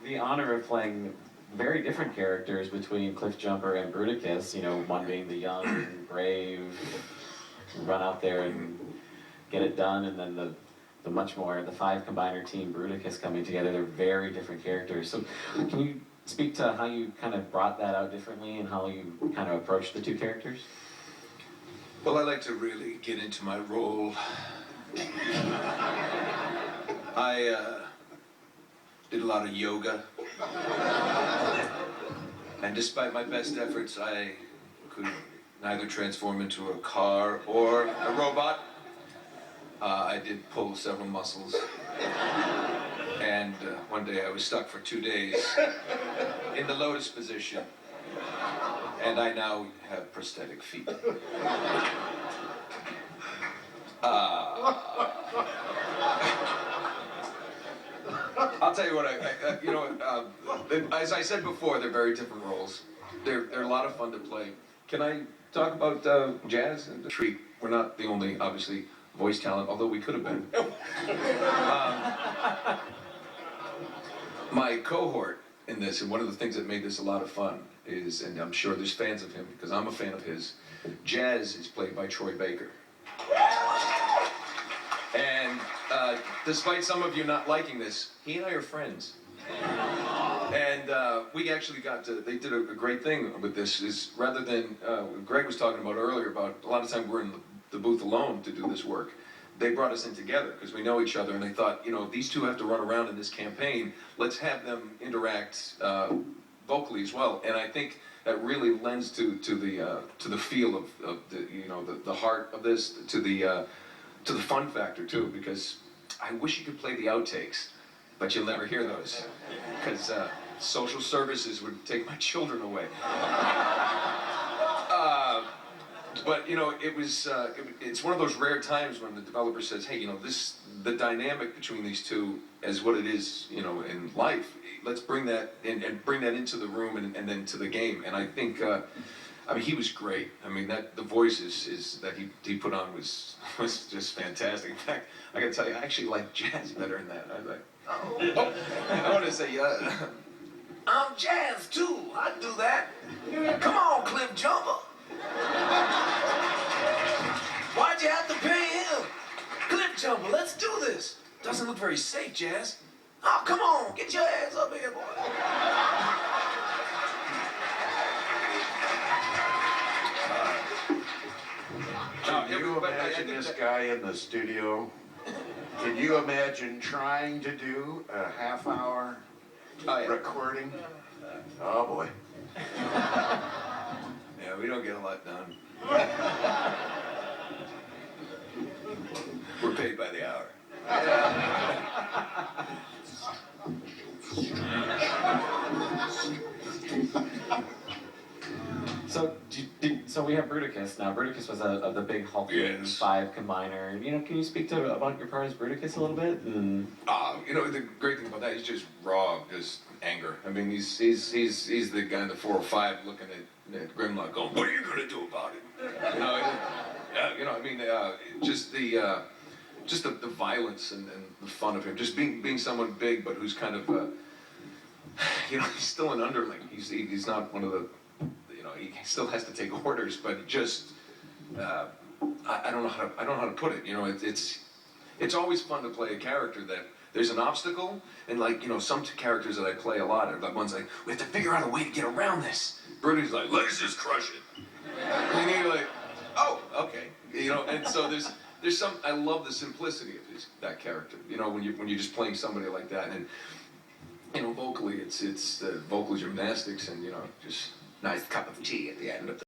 the honor of playing very different characters between Cliffjumper and Bruticus, you know, one being the young, brave, run out there and get it done, and then the much more, the five combiner team Bruticus coming together. They're very different characters. So can you speak to how you kind of brought that out differently and how you kind of approached the two characters? Well, I like to really get into my role. I did a lot of yoga. And despite my best efforts, I could neither transform into a car or a robot. I did pull several muscles. And one day I was stuck for 2 days in the lotus position. And I now have prosthetic feet. I'll tell you what, as I said before, they're very different roles. They're a lot of fun to play. Can I talk about jazz and the treat? We're not the only, obviously, voice talent, although we could have been. My cohort in this, and one of the things that made this a lot of fun is, and I'm sure there's fans of him because I'm a fan of his, Jazz is played by Troy Baker. And despite some of you not liking this, he and I are friends. And we actually they did a great thing with this, is rather than, Greg was talking about earlier about a lot of times we're in the booth alone to do this work. They brought us in together because we know each other, and they thought, you know, these two have to run around in this campaign, let's have them interact vocally as well. And I think that really lends to the feel of the, you know, the heart of this, to the fun factor too, because I wish you could play the outtakes, but you'll never hear those because social services would take my children away. But you know, it's one of those rare times when the developer says, hey, you know, the dynamic between these two is what it is, you know, in life. Let's bring that in and bring that into the room and then to the game. And I think, I mean, he was great. I mean, the voices that he put on was just fantastic. In fact, I gotta tell you, I actually like Jazz better than that. I was like, oh. I want to say, I'm Jazz too. I'd do that. Come on, Cliffjumper. Why'd you have to pay him? Cliffjumper, let's do this. Doesn't look very safe, Jazz. Oh, come on, get your ass up here, boy. Can you imagine this guy in the studio? Can you imagine trying to do a half-hour recording? Oh boy. Yeah, we don't get a lot done. We're paid by the hour. So we have Bruticus now. Bruticus was the big hulking five combiner. You know, can you speak about your part as Bruticus a little bit? You know, the great thing about that, he's just raw, just anger. I mean, he's the guy in the 405 looking at Grimlock, going, "What are you gonna do about it?" You know, I mean, just the violence and the fun of him, just being someone big, but who's kind of, you know, he's still an underling. He's not one of the, you know, he still has to take orders, but just, I don't know how to put it. You know, it's always fun to play a character that there's an obstacle, and like, you know, some characters that I play a lot are the ones like, we have to figure out a way to get around this. Brody's like, let's just crush it. And you're like, oh, okay, you know. And so there's some, I love the simplicity of that character. You know, when you're just playing somebody like that, and you know, vocally it's vocal gymnastics, and you know, just nice cup of tea at the end of the